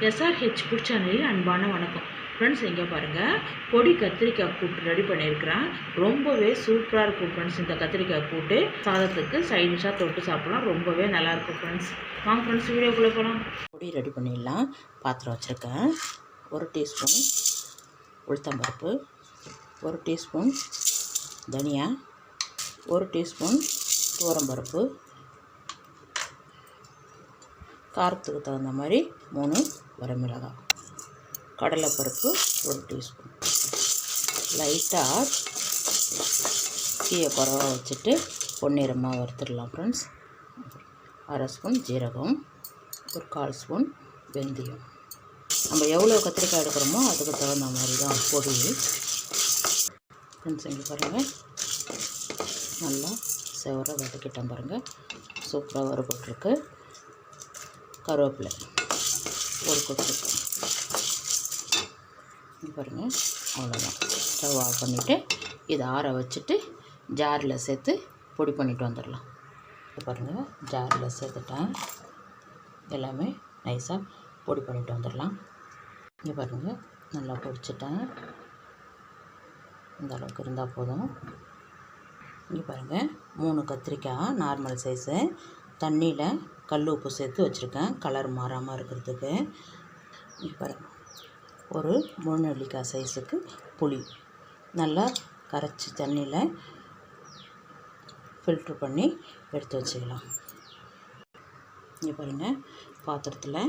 SRH food சேனலில் அன்பான வணக்கம் ஃப்ரெண்ட்ஸ். இங்கே பாருங்கள், பொடி கத்திரிக்காய் கூட்டு ரெடி பண்ணியிருக்கிறேன். ரொம்பவே சூப்பராக இருக்கும் ஃப்ரெண்ட்ஸ். இந்த கத்திரிக்காய் கூட்டு சாதத்துக்கு சைடிஷாக தொட்டு சாப்பிட்லாம். ரொம்பவே நல்லாயிருக்கும் ஃப்ரெண்ட்ஸ். வாங்க ஃப்ரெண்ட்ஸ், வீடியோக்குள்ளே போகலாம். பொடி ரெடி பண்ணிடலாம். பாத்திரம் வச்சுருக்கேன். 1 டீஸ்பூன் உளுத்தம்பருப்பு, 1 டீஸ்பூன் தனியா, 1 டீஸ்பூன் துவரம்பருப்பு, காரத்துக்கு தகுந்த மாதிரி 3 வரமிளகாய், கடலைப்பருப்பு 1 டீஸ்பூன். லைட்டாக தீயை குறவா வச்சுட்டு பொன்னிறமாக வறுத்துடலாம் ஃப்ரெண்ட்ஸ். 1/2 ஸ்பூன் ஜீரகம், 1/4 ஸ்பூன் வெந்தயம். நம்ம எவ்வளோ கத்திரிக்காய் எடுக்கிறோமோ அதுக்கு தகுந்த மாதிரி தான் பொடி ஃப்ரெண்ட்ஸ். இங்கே பாருங்கள், நல்லா செவர வதக்கிட்டேன் பாருங்கள். சூப்பராக வறுபட்டுருக்கு. கருவேப்பிலை 1 கொத்து. இங்கே பாருங்கள், அவ்வளோதான். ஸ்டவ் ஆஃப் பண்ணிவிட்டு இதை ஆற வச்சுட்டு ஜாரில் சேர்த்து பொடி பண்ணிவிட்டு வந்துடலாம். பாருங்கள், ஜாரில் சேர்த்துட்டேன். எல்லாமே நைஸாக பொடி பண்ணிவிட்டு வந்துடலாம். இங்கே பாருங்கள், நல்லா பொடிச்சிட்டேன். இந்த அளவுக்கு இருந்தால் போதும். இங்கே பாருங்கள், 3 கத்திரிக்காய் நார்மல் சைஸு தண்ணியில் கல் உப்பு சேர்த்து வச்சுருக்கேன், கலர் மாறாமல் இருக்கிறதுக்கு. இங்கே பாருங்கள், ஒரு முழுநெல்லிக்காய் சைஸுக்கு புளி நல்லா கரைச்சி தண்ணியில் ஃபில்ட்ரு பண்ணி எடுத்து வச்சுக்கலாம். இங்கே பாருங்கள், பாத்திரத்தில்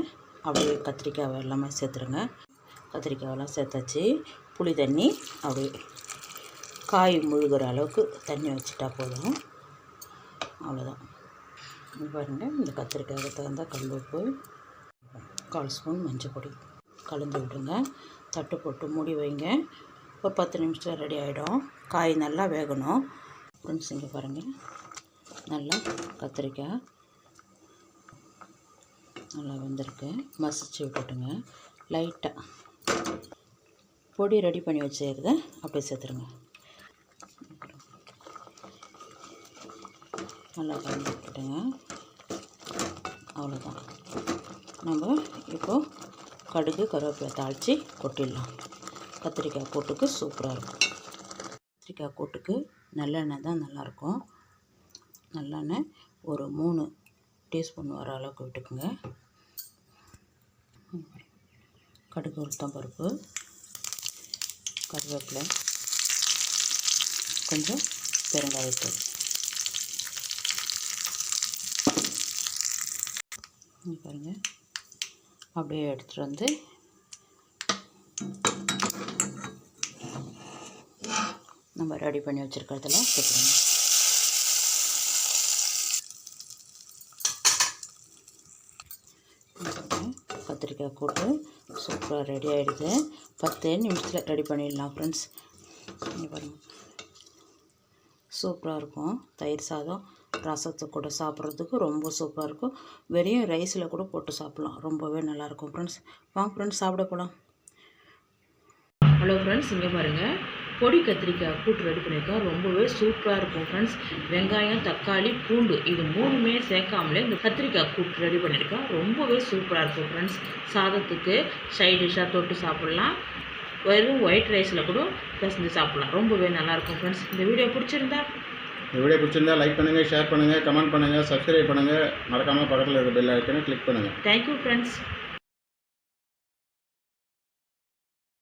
அப்படியே கத்திரிக்காய் எல்லாமே சேர்த்துருங்க. கத்திரிக்காயெல்லாம் சேர்த்தாச்சு. புளி தண்ணி அப்படியே காய் முழுகிற அளவுக்கு தண்ணி வச்சுட்டா போதும். அவ்வளோதான். இங்கே பாருங்கள், இந்த கத்திரிக்காய்க்கு தகுந்த கல் உப்பு, 1/4 ஸ்பூன் மஞ்சள் பொடி கலந்து விட்டுருங்க. தட்டு போட்டு மூடி வைங்க. ஒரு 10 நிமிஷம் ரெடி ஆகிடும். காய் நல்லா வேகணும் ஃப்ரெண்ட்ஸ். இங்கே பாருங்கள், நல்லா கத்திரிக்காய் நல்லா வெந்திருக்கு. மசிச்சு விட்டுட்டுங்க. லைட்டாக பொடி ரெடி பண்ணி வச்சுருக்கிறத அப்படியே சேர்த்துருங்க. நல்லா கலந்து விட்டுட்டுங்க. அவ்வளோதான். நம்ம இப்போது கடுகு கருவேப்பிலை தாளித்து கொட்டிடலாம். கத்திரிக்காய் கூட்டுக்கு சூப்பராக இருக்கும். கத்திரிக்காய் கூட்டுக்கு நல்லெண்ணெய் தான் நல்லாயிருக்கும். நல்லெண்ணெய் ஒரு 3 டீஸ்பூன் வர அளவுக்கு விட்டுக்குங்க. கடுகு உளுத்தம்பருப்பு, கருவேப்பிலை, கொஞ்சம் பெருங்காயத்தூள். இங்கே பாருங்கள், அப்படியே எடுத்துகிட்டு வந்து நம்ம ரெடி பண்ணி வச்சுருக்கிறதெல்லாம் சேர்த்துருங்க. கத்திரிக்காய் கூட்டு சூப்பராக ரெடி ஆகிடுது. 10 நிமிஷத்தில் ரெடி பண்ணிடலாம் ஃப்ரெண்ட்ஸ். இங்கே பாருங்கள், சூப்பராக இருக்கும். தயிர் சாதம் ரசத்தை கூட சாப்பிட்றதுக்கு ரொம்ப சூப்பராக இருக்கும். வெறும் ரைஸில் கூட போட்டு சாப்பிட்லாம். ரொம்பவே நல்லாயிருக்கும் ஃப்ரெண்ட்ஸ். வாங்க ஃப்ரெண்ட்ஸ், சாப்பிட போகலாம். ஹலோ ஃப்ரெண்ட்ஸ், இங்கே பாருங்கள், பொடி கத்திரிக்காய் கூட்டு ரெடி பண்ணியிருக்கோம். ரொம்பவே சூப்பராக இருக்கும் ஃப்ரெண்ட்ஸ். வெங்காயம், தக்காளி, பூண்டு இது 3மே சேர்க்காமலே இந்த கத்திரிக்காய் கூட்டு ரெடி பண்ணியிருக்கோம். ரொம்பவே சூப்பராக இருக்கும் ஃப்ரெண்ட்ஸ். சாதத்துக்கு சைட் டிஷ்ஷாக தொட்டு சாப்பிட்லாம். வெறும் ஒயிட் ரைஸில் கூட பிசைஞ்சு சாப்பிட்லாம். ரொம்பவே நல்லாயிருக்கும் ஃப்ரெண்ட்ஸ். இந்த வீடியோ பிடிச்சிருந்தா லைக் பண்ணுங்கள், ஷேர் பண்ணுங்கள், கமெண்ட் பண்ணுங்கள், சப்ஸ்கிரைப் பண்ணுங்கள். மறக்காமல் பக்கத்தில் இருக்க பெல் ஐக்கனை கிளிக் பண்ணுங்கள். Thank you friends.